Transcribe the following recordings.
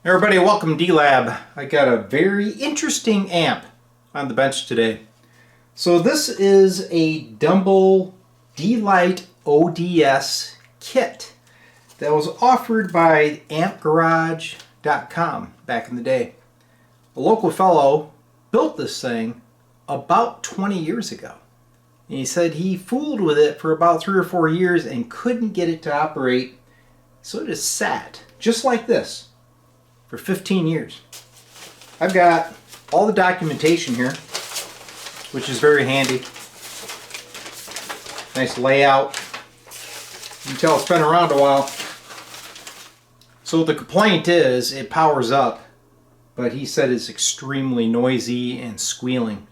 Everybody, welcome D-Lab. I got a very interesting amp on the bench today. So this is a Dumble dlite ODS kit that was offered by ampgarage.com back in the day. A local fellow built this thing about 20 years ago. And he said he fooled with it for about 3 or 4 years and couldn't get it to operate, so it just sat, just like this, for 15 years. I've got all the documentation here, which is very handy. Nice layout. You can tell it's been around a while. So the complaint is it powers up, but he said it's extremely noisy and squealing.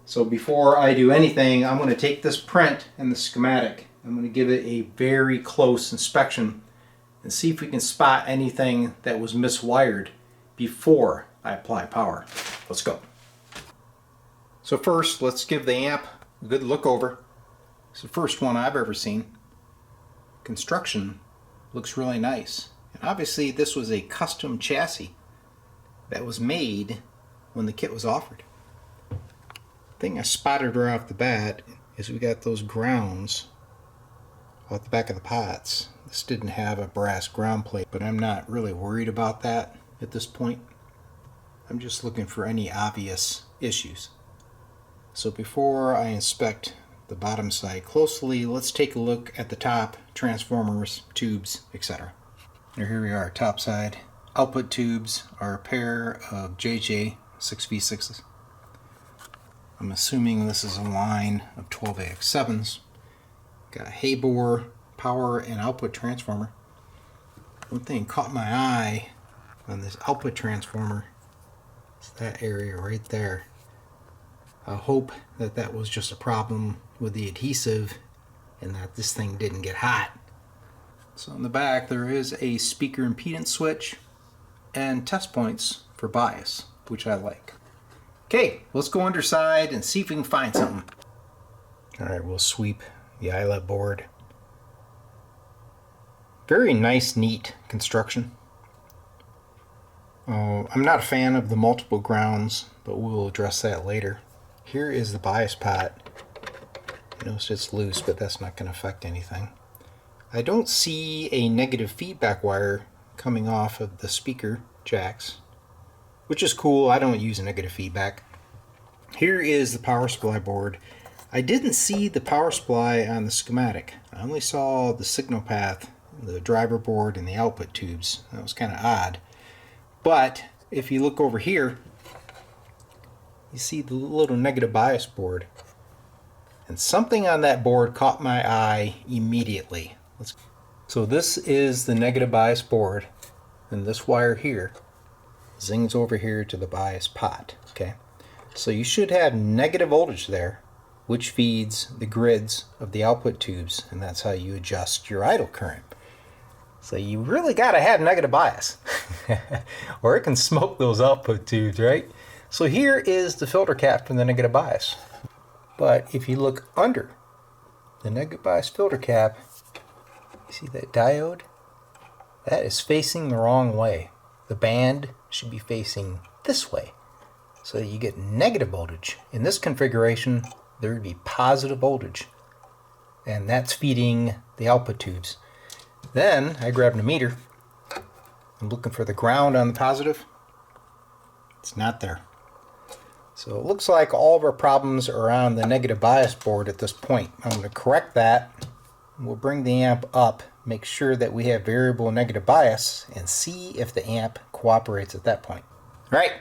So before I do anything, I'm going to take this print and the schematic. I'm going to give it a very close inspection and see if we can spot anything that was miswired before I apply power. Let's go. So first, let's give the amp a good look over. It's the first one I've ever seen. Construction looks really nice. And obviously this was a custom chassis that was made when the kit was offered. The thing I spotted right off the bat is we got those grounds off the back of the pots. This didn't have a brass ground plate, but I'm not really worried about that at this point. I'm just looking for any obvious issues. So before I inspect the bottom side closely, let's take a look at the top, transformers, tubes, etc. Here we are, top side. Output tubes are a pair of JJ 6v6s. I'm assuming this is a line of 12AX7s. Got a Haybor power and output transformer. One thing caught my eye on this output transformer is that area right there. I hope that that was just a problem with the adhesive and that this thing didn't get hot. So in the back there is a speaker impedance switch and test points for bias, which I like. Okay, let's go underside and see if we can find something. Alright, we'll sweep the eyelet board. Very nice, neat construction. I'm not a fan of the multiple grounds, but we'll address that later. Here is the bias pot. Notice it's loose, but that's not going to affect anything. I don't see a negative feedback wire coming off of the speaker jacks, which is cool. I don't use negative feedback. Here is the power supply board. I didn't see the power supply on the schematic. I only saw the signal path, the driver board, and the output tubes. That was kind of odd. But if you look over here, you see the little negative bias board. And something on that board caught my eye immediately. So this is the negative bias board, and this wire here zings over here to the bias pot. Okay, so you should have negative voltage there, which feeds the grids of the output tubes, and that's how you adjust your idle current. So you really got to have negative bias or it can smoke those output tubes, right? So here is the filter cap for the negative bias. But if you look under the negative bias filter cap, you see that diode? That is facing the wrong way. The band should be facing this way so that you get negative voltage. In this configuration, there would be positive voltage, and that's feeding the output tubes. Then I grabbed a meter. I'm looking for the ground on the positive. It's not there. So it looks like all of our problems are on the negative bias board at this point. I'm going to correct that. We'll bring the amp up, make sure that we have variable negative bias, and see if the amp cooperates at that point. All right,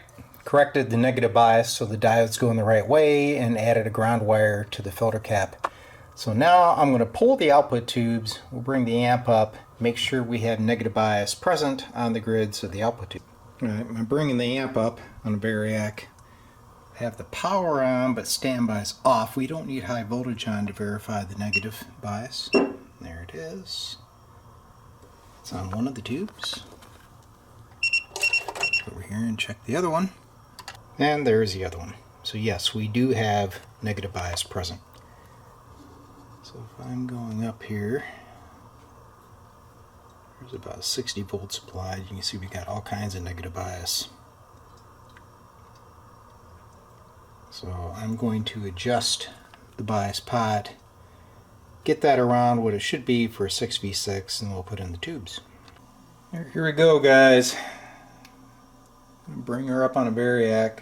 corrected the negative bias so the diode's going the right way, and added a ground wire to the filter cap. So now I'm going to pull the output tubes, we'll bring the amp up, make sure we have negative bias present on the grids of the output tube. All right, I'm bringing the amp up on a variac. I have the power on, but standby is off. We don't need high voltage on to verify the negative bias. There it is. It's on one of the tubes. Over here and check the other one. And there's the other one. So yes, we do have negative bias present. So if I'm going up here, There's about 60 volts applied. You can see we got all kinds of negative bias. So I'm going to adjust the bias pot, get that around what it should be for a 6v6, and we'll put in the tubes. Here we go, guys. Bring her up on a variac.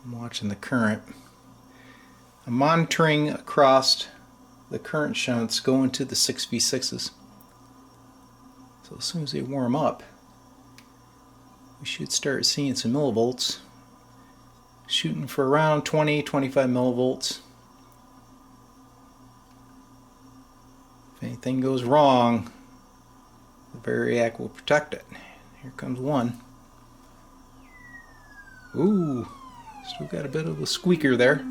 I'm watching the current. I'm monitoring across the current shunts going to the 6v6s. So as soon as they warm up, we should start seeing some millivolts. Shooting for around 20-25 millivolts. If anything goes wrong, the variac will protect it. Here comes one. Ooh, still got a bit of a squeaker there.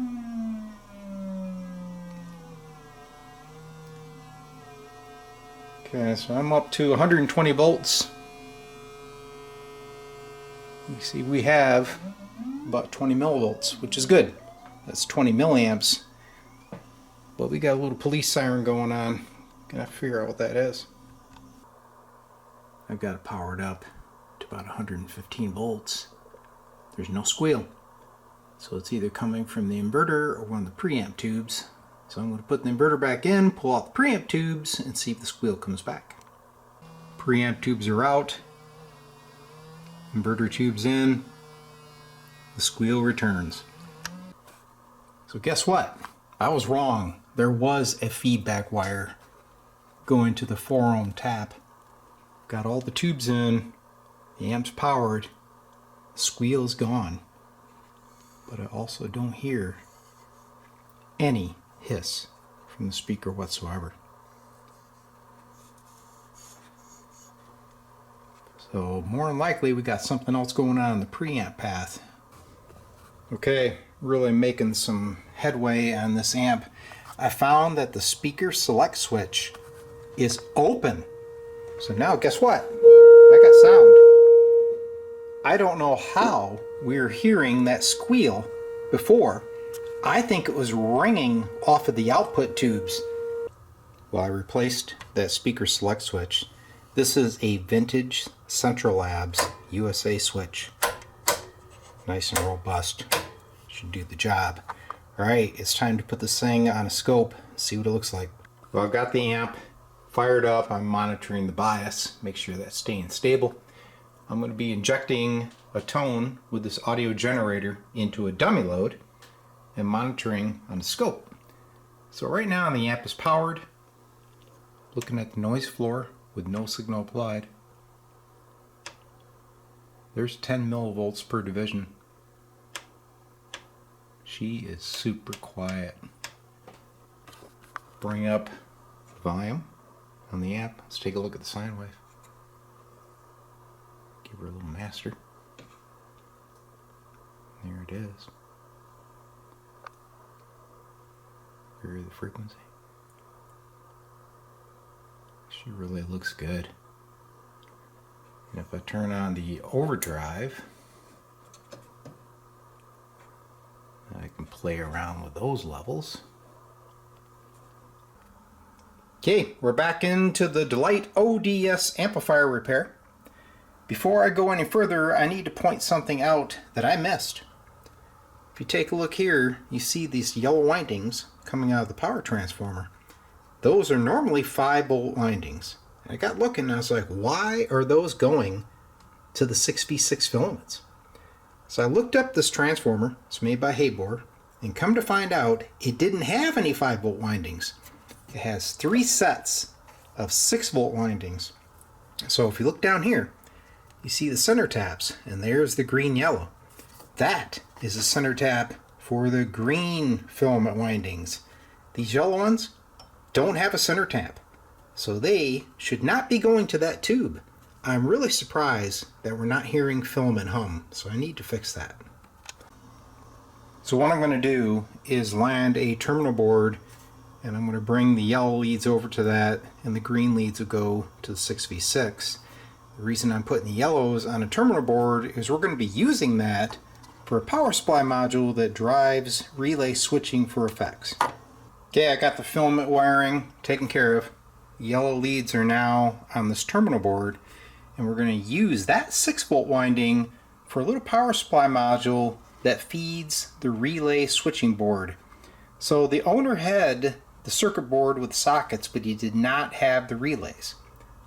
Okay, so I'm up to 120 volts. You see we have about 20 millivolts, which is good. That's 20 milliamps. But we got a little police siren going on. Gonna figure out what that is. I've got it powered up to about 115 volts. There's no squeal. So it's either coming from the inverter or one of the preamp tubes. So I'm going to put the inverter back in, pull out the preamp tubes, and see if the squeal comes back. Preamp tubes are out. Inverter tubes in. The squeal returns. So guess what? I was wrong. There was a feedback wire going to the 4-ohm tap. Got all the tubes in. The amp's powered. The squeal is gone. But I also don't hear any hiss from the speaker whatsoever. So more than likely we got something else going on in the preamp path. Okay, really making some headway on this amp. I found that the speaker select switch is open. So now guess what? I got sound. I don't know how we're hearing that squeal before. I think it was ringing off of the output tubes. Well, I replaced that speaker select switch. This is a vintage Central Labs USA switch. Nice and robust. Should do the job. Alright, it's time to put this thing on a scope, see what it looks like. Well, I've got the amp fired up. I'm monitoring the bias, make sure that's staying stable. I'm going to be injecting a tone with this audio generator into a dummy load and monitoring on the scope. So right now the amp is powered, looking at the noise floor with no signal applied. There's 10 millivolts per division. She is super quiet. Bring up the volume on the amp. Let's take a look at the sine wave. Give her a little master. There it is. Vary the frequency. She really looks good. And if I turn on the overdrive, I can play around with those levels. Okay, we're back into the dlite ODS amplifier repair. Before I go any further, I need to point something out that I missed. If you take a look here, you see these yellow windings coming out of the power transformer. Those are normally 5-volt windings. And I got looking and I was like, why are those going to the 6v6 filaments? So I looked up this transformer. It's made by Habor, and come to find out it didn't have any 5-volt windings. It has 3 sets of 6-volt windings. So if you look down here, you see the center taps, and there's the green yellow. That is a center tap for the green filament windings. These yellow ones don't have a center tap, so they should not be going to that tube. I'm really surprised that we're not hearing filament hum, so I need to fix that. So what I'm going to do is land a terminal board, and I'm going to bring the yellow leads over to that, and the green leads will go to the 6v6. The reason I'm putting the yellows on a terminal board is we're going to be using that for a power supply module that drives relay switching for effects. Okay, I got the filament wiring taken care of. Yellow leads are now on this terminal board, and we're going to use that 6-volt winding for a little power supply module that feeds the relay switching board. So the owner had the circuit board with sockets, but he did not have the relays.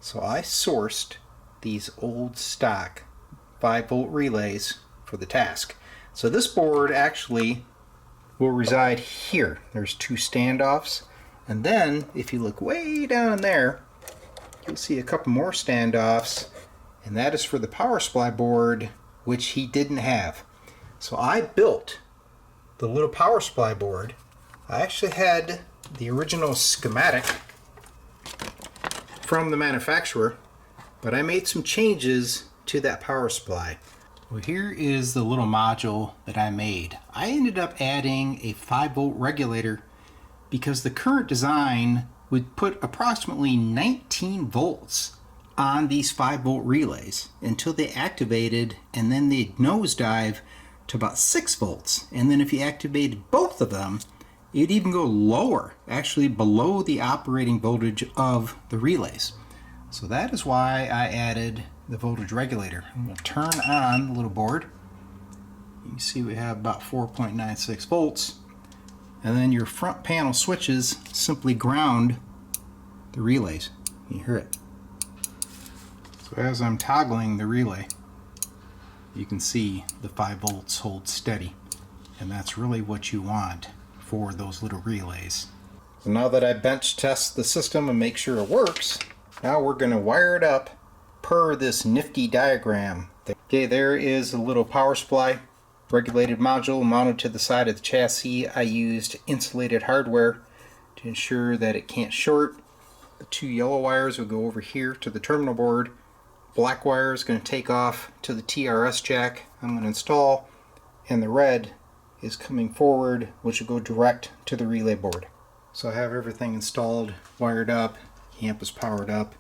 So I sourced these old stock 5-volt relays for the task. So this board actually will reside here. There's 2 standoffs, and then if you look way down in there, you'll see a couple more standoffs, and that is for the power supply board, which he didn't have. So I built the little power supply board. I actually had the original schematic from the manufacturer, but I made some changes to that power supply. Well, here is the little module that I made. I ended up adding a 5-volt regulator because the current design would put approximately 19 volts on these 5-volt relays until they activated, and then they'd nosedive to about 6 volts. And then if you activated both of them, it'd even go lower, actually below the operating voltage of the relays. So that is why I added the voltage regulator. I'm going to turn on the little board. You can see we have about 4.96 volts. And then your front panel switches simply ground the relays. You hear it. So as I'm toggling the relay, you can see the 5 volts hold steady. And that's really what you want for those little relays. So now that I bench test the system and make sure it works, now we're going to wire it up per this nifty diagram. Okay, there is a little power supply regulated module mounted to the side of the chassis. I used insulated hardware to ensure that it can't short. The 2 yellow wires will go over here to the terminal board. Black wire is going to take off to the TRS jack I'm going to install, and the red is coming forward, which will go direct to the relay board. So I have everything installed, wired up, amp is powered up.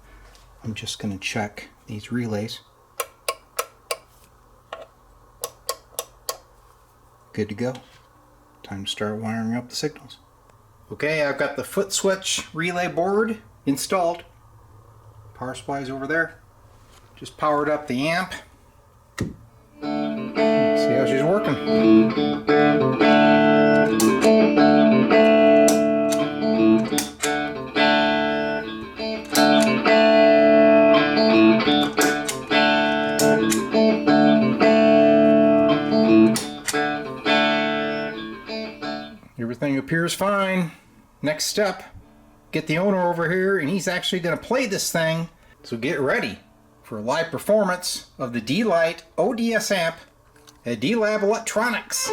I'm just going to check these relays. Good to go. Time to start wiring up the signals. Okay, I've got the foot switch relay board installed. Power supply is over there. Just powered up the amp. See how she's working. Everything appears fine. Next step, get the owner over here, and he's actually going to play this thing. So get ready for a live performance of the dlite ODS amp at D-Lab Electronics.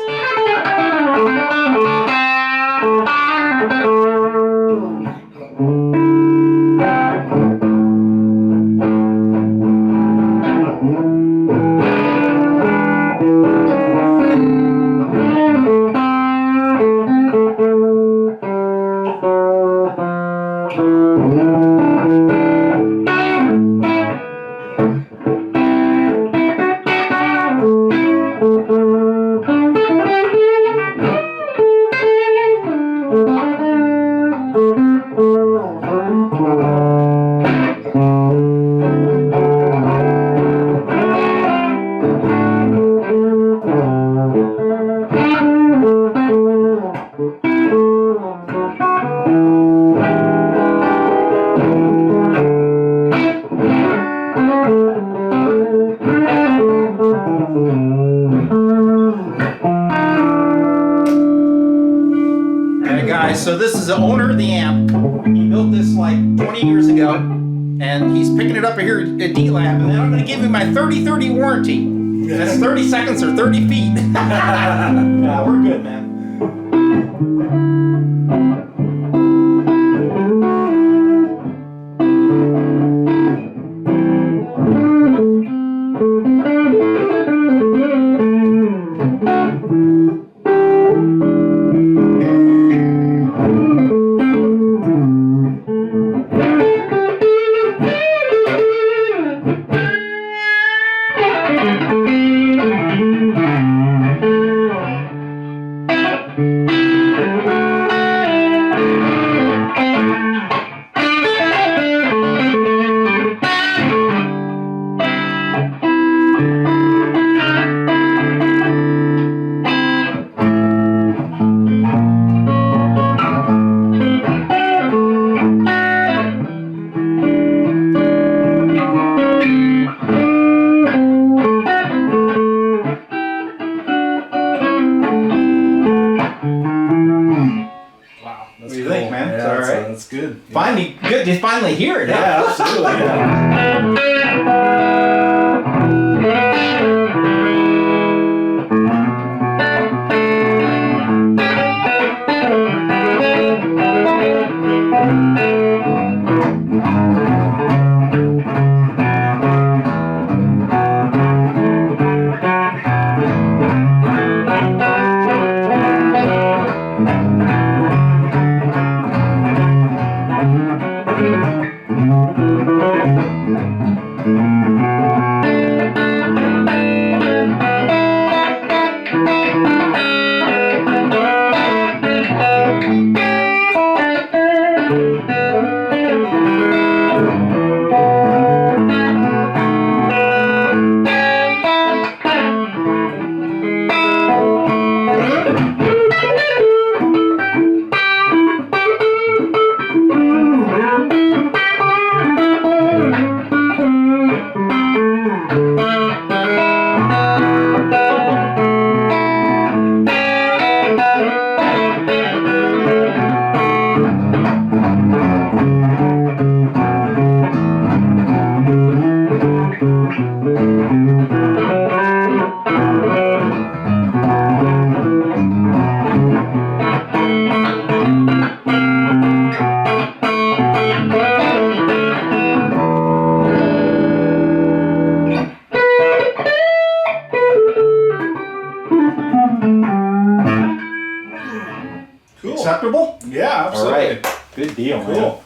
So this is the owner of the amp. He built this like 20 years ago, and he's picking it up here at D-Lab, and then I'm going to give him my 30-30 warranty. That's 30 seconds or 30 feet. Yeah, we're good, man. finally hear it. Yeah, Huh? absolutely. Yeah. Cool. Acceptable? Yeah, absolutely. All right. Good deal, Cool. man.